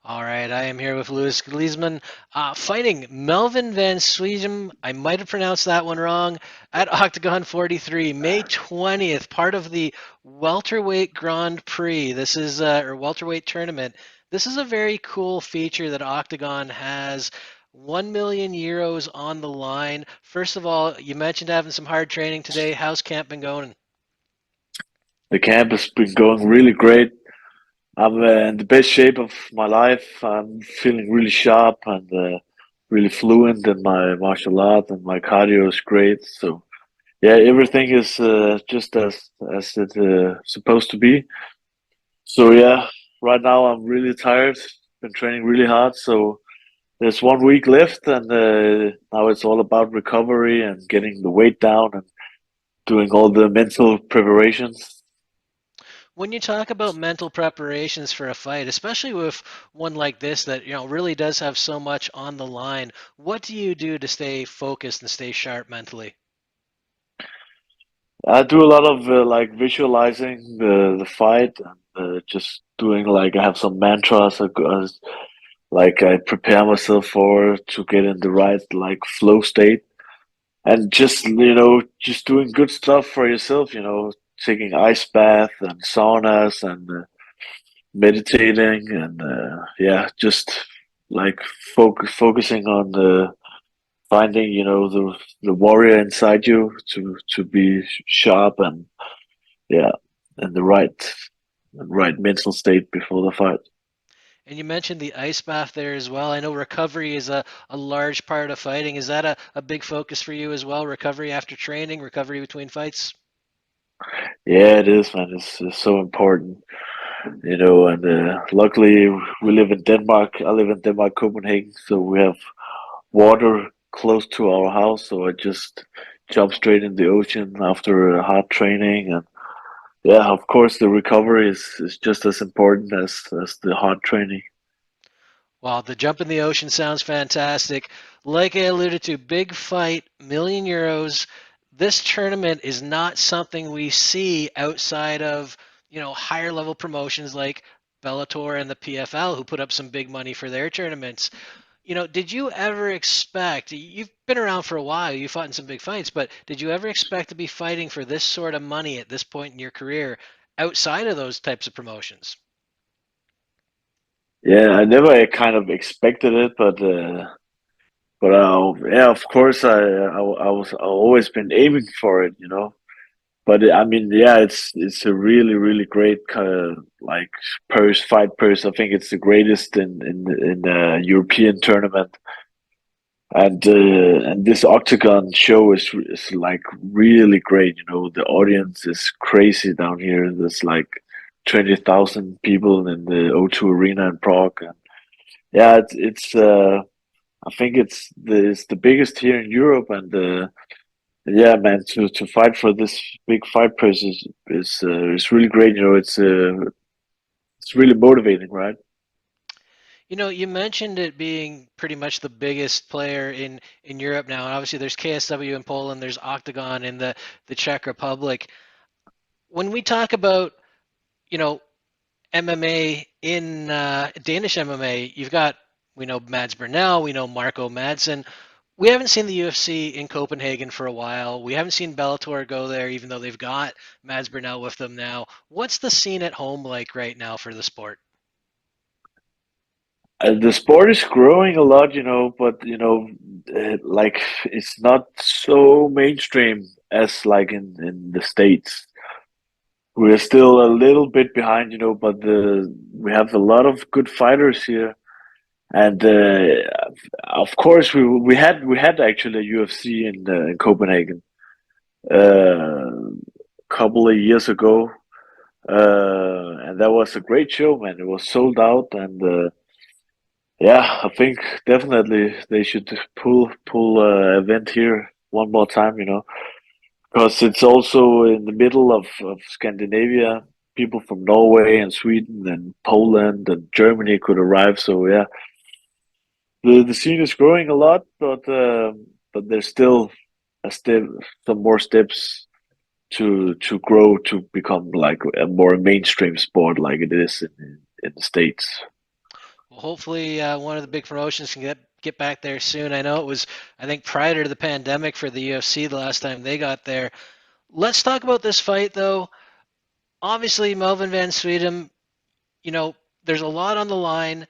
All right, I am here with Louis Glismann, fighting Melvin van Suijdam. I might have pronounced that one wrong. At Octagon 43, May 20th, part of the Welterweight Grand Prix. This is or Welterweight tournament. This is a very cool feature that Octagon has. 1 million euros on the line. First of all, you mentioned having some hard training today. How's camp been going? The camp has been going really great. I'm in the best shape of my life. I'm feeling really sharp and really fluent in my martial art, and my cardio is great. So yeah, everything is just as it supposed to be. So yeah, right now I'm really tired. Been training really hard, so there's 1 week left, and now it's all about recovery and getting the weight down and doing all the mental preparations. When you talk about mental preparations for a fight, especially with one like this that really does have so much on the line, what do you do to stay focused and stay sharp mentally? I do a lot of like visualizing the fight, and just doing like I have some mantras like I prepare myself for to get in the right like flow state, and just just doing good stuff for yourself, taking ice bath and saunas and meditating, and yeah, just like focusing on the finding the warrior inside you to be sharp and yeah, and the right mental state before the fight. And you mentioned the ice bath there as well. I know recovery is a large part of fighting. Is that a big focus for you as well? Recovery after training, recovery between fights? Yeah, it is, man. It's so important, and luckily we live in Denmark. I live in Denmark, Copenhagen, so we have water close to our house. So I just jump straight in the ocean after hard training, and yeah, of course, the recovery is just as important as the hard training. Well, the jump in the ocean sounds fantastic. Like I alluded to, big fight, 1 million euros. This tournament is not something we see outside of, higher level promotions like Bellator and the PFL who put up some big money for their tournaments. Did you ever expect, you've been around for a while, you fought in some big fights, but did you ever expect to be fighting for this sort of money at this point in your career outside of those types of promotions? Yeah, I never kind of expected it, but yeah, of course, I always been aiming for it. But I mean, yeah, it's a really great kind of like fight purse. I think it's the greatest in the European tournament, and this Octagon show is like really great. The audience is crazy down here. There's like 20,000 people in the O2 Arena in Prague, and yeah, it's. I think it's the biggest here in Europe, and yeah, man, to fight for this big fight prize is really great. It's really motivating, right? You mentioned it being pretty much the biggest player in Europe now, and obviously there's KSW in Poland, there's Octagon in the Czech Republic. When we talk about, you know, MMA in Danish MMA, we know Mads Burnell, we know Marco Madsen. We haven't seen the UFC in Copenhagen for a while. We haven't seen Bellator go there, even though they've got Mads Burnell with them now. What's the scene at home like right now for the sport? The sport is growing a lot, but like it's not so mainstream as like in the States. We're still a little bit behind, but we have a lot of good fighters here. And of course, we had actually a UFC in Copenhagen a couple of years ago, and that was a great show, man. It was sold out, and yeah, I think definitely they should pull event here one more time, because it's also in the middle of Scandinavia. People from Norway and Sweden and Poland and Germany could arrive. So yeah, the scene is growing a lot, but there's still a step, some more steps to grow to become like a more mainstream sport like it is in the States. Hopefully, one of the big promotions can get back there soon. I know it was, I think, prior to the pandemic for the UFC the last time they got there. Let's talk about this fight, though. Obviously, Melvin van Suijdam, you know, there's a lot on the line.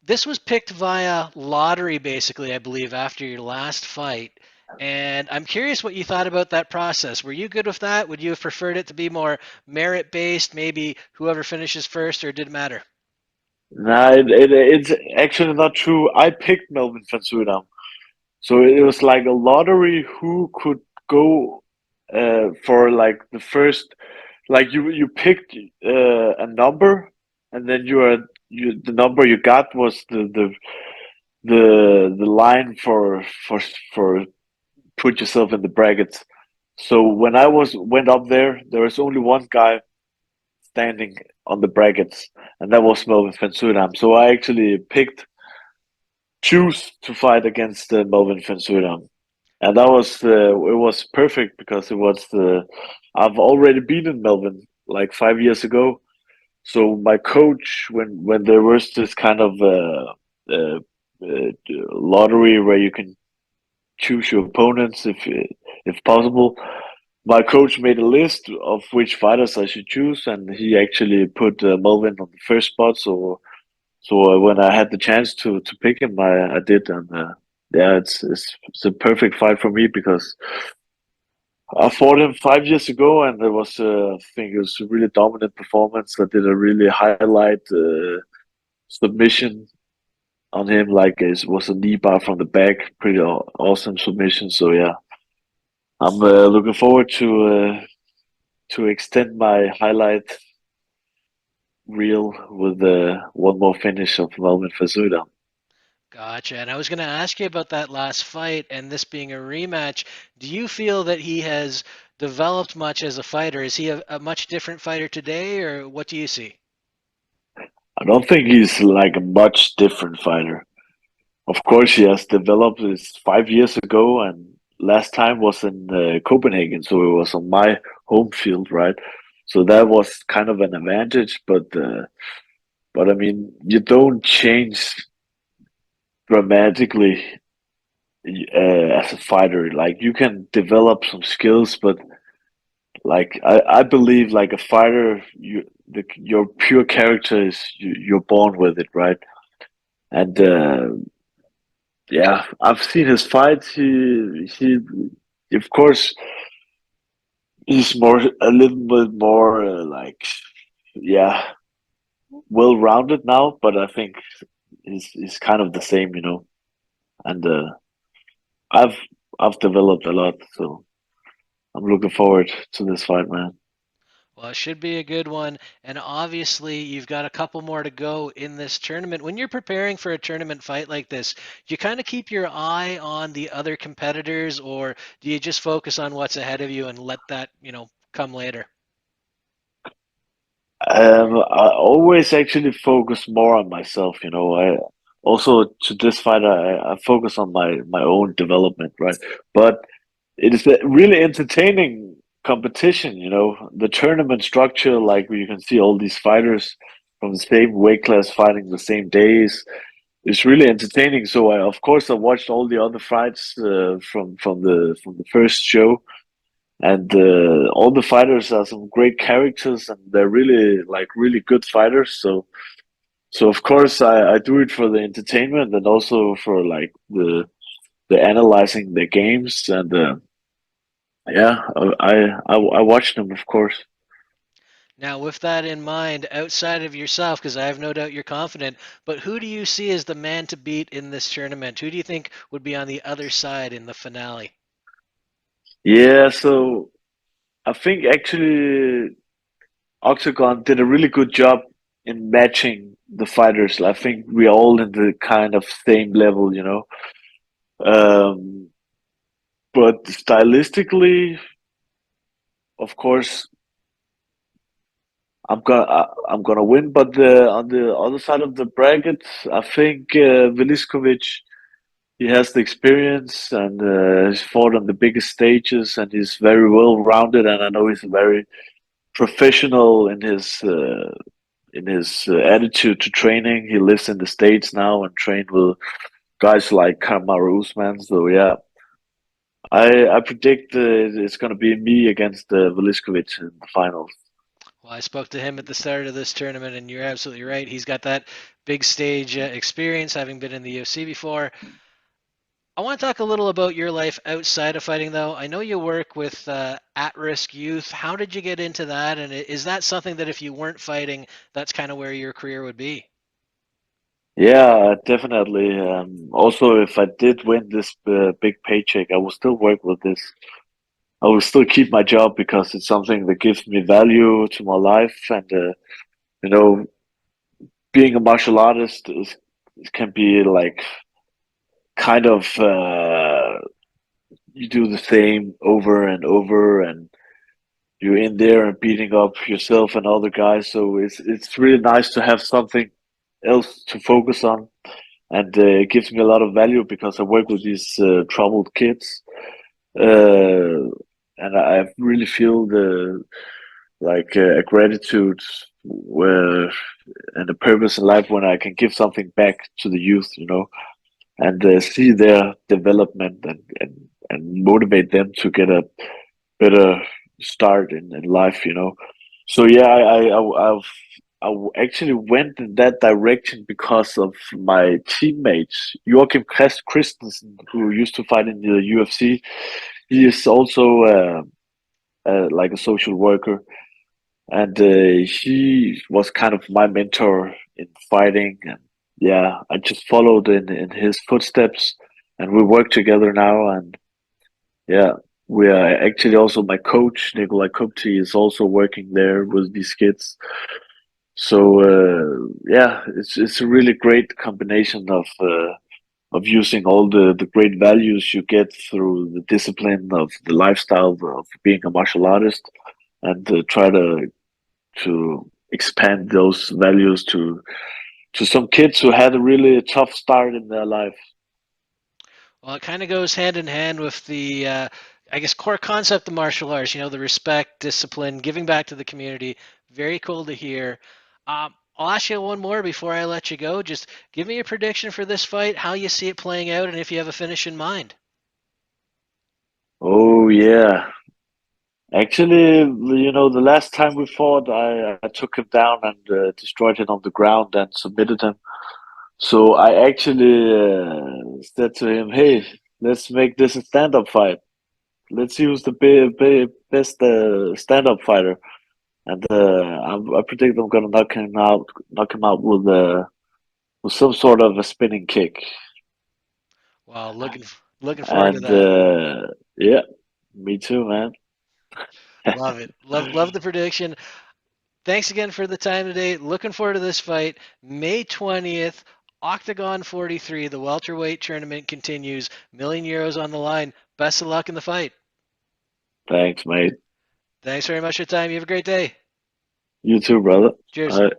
This was picked via lottery, basically, I believe, after your last fight. And I'm curious what you thought about that process. Were you good with that? Would you have preferred it to be more merit based, maybe whoever finishes first, or did it matter? Nah, it's actually not true. I picked Melvin van Suijdam. So it was like a lottery who could go for like the first, like you picked a number, and then the number you got was the line for put yourself in the brackets. So when I was went up there, there was only one guy standing on the brackets, and that was Melvin van Suijdam. So I actually picked choose to fight against Melvin van Suijdam. And that was it was perfect because it was the I've already beaten Melvin like 5 years ago. So my coach, when there was this kind of lottery where you can choose your opponents if possible, my coach made a list of which fighters I should choose, and he actually put Melvin on the first spot. So when I had the chance to pick him, I did, and yeah, it's a perfect fight for me because I fought him 5 years ago, and it was I think it was a really dominant performance. I did a really highlight submission on him, like it was a knee bar from the back, pretty awesome submission. So yeah, I'm looking forward to extend my highlight reel with one more finish of Melvin Fasuda. Gotcha. And I was going to ask you about that last fight and this being a rematch. Do you feel that he has developed much as a fighter? Is he a much different fighter today, or what do you see? I don't think he's like a much different fighter. Of course, he has developed this 5 years ago, and last time was in Copenhagen, so it was on my home field, right? So that was kind of an advantage, but I mean, you don't change dramatically as a fighter. Like you can develop some skills, but like I believe, like a fighter, your pure character is you're born with it, right? And yeah, I've seen his fights. He of course he's more a little bit more like yeah, well rounded now, but I think he's kind of the same, you know. And I've I've developed a lot, so I'm looking forward to this fight, man. Well, it should be a good one. And obviously, you've got a couple more to go in this tournament. When you're preparing for a tournament fight like this, do you kind of keep your eye on the other competitors, or do you just focus on what's ahead of you and let that, come later? I always actually focus more on myself, you know. I also to this fight, I focus on my own development, right? But it is a really entertaining competition, you know. The tournament structure, like where you can see all these fighters from the same weight class fighting the same days, is really entertaining. So of course, I watched all the other fights from the first show, and all the fighters are some great characters, and they're really like really good fighters. So of course, I do it for the entertainment and also for like the analyzing the games and. Yeah, I watched them, of course. Now, with that in mind, outside of yourself, because I have no doubt you're confident, but who do you see as the man to beat in this tournament? Who do you think would be on the other side in the finale? Yeah, so I think actually Octagon did a really good job in matching the fighters. I think we're all in the kind of same level, you know. Um, but stylistically, of course, I'm gonna win. But on the other side of the bracket, I think Veliskovic. He has the experience and he's fought on the biggest stages and he's very well rounded and I know he's very professional in his in his attitude to training. He lives in the States now and train with guys like Kamaru Usman. So yeah, I predict it's gonna be me against Veliskovich in the finals. Well, I spoke to him at the start of this tournament, and you're absolutely right. He's got that big stage experience, having been in the UFC before. I want to talk a little about your life outside of fighting, though. I know you work with at-risk youth. How did you get into that? And is that something that if you weren't fighting, that's kind of where your career would be? Yeah, definitely. Also, if I did win this big paycheck, I will still work with this. I will still keep my job because it's something that gives me value to my life, and you know, being a martial artist is can be like kind of you do the same over and over, and you're in there and beating up yourself and other guys. So it's really nice to have something else to focus on, and it gives me a lot of value because I work with these troubled kids, uh, and I really feel the like a gratitude where and a purpose in life when I can give something back to the youth, and see their development and motivate them to get a better start in life. So yeah, actually went in that direction because of my teammates, Joachim Christensen, who used to fight in the UFC. He is also like a social worker, and he was kind of my mentor in fighting. And yeah, I just followed in his footsteps, and we work together now. And yeah, we are actually also my coach, Nikolai Kupti, is also working there with these kids. So yeah, it's a really great combination of using all the great values you get through the discipline of the lifestyle of being a martial artist, and try to expand those values to some kids who had a really tough start in their life. Well, it kind of goes hand in hand with the, I guess, core concept of martial arts. The respect, discipline, giving back to the community. Very cool to hear. I'll ask you one more before I let you go. Just give me a prediction for this fight, how you see it playing out, and if you have a finish in mind. Oh yeah. Actually, the last time we fought, I took him down and destroyed him on the ground and submitted him. So I actually said to him, "Hey, let's make this a stand-up fight. Let's use the best stand-up fighter." And I predict I'm gonna knock him out with some sort of a spinning kick. Wow, looking forward to And that. yeah, me too, man. Love it. Love the prediction. Thanks again for the time today. Looking forward to this fight. May 20th, Octagon 43, the welterweight tournament continues. €1 million on the line. Best of luck in the fight. Thanks, mate. Thanks very much for your time. You have a great day. You too, brother. Cheers. All right.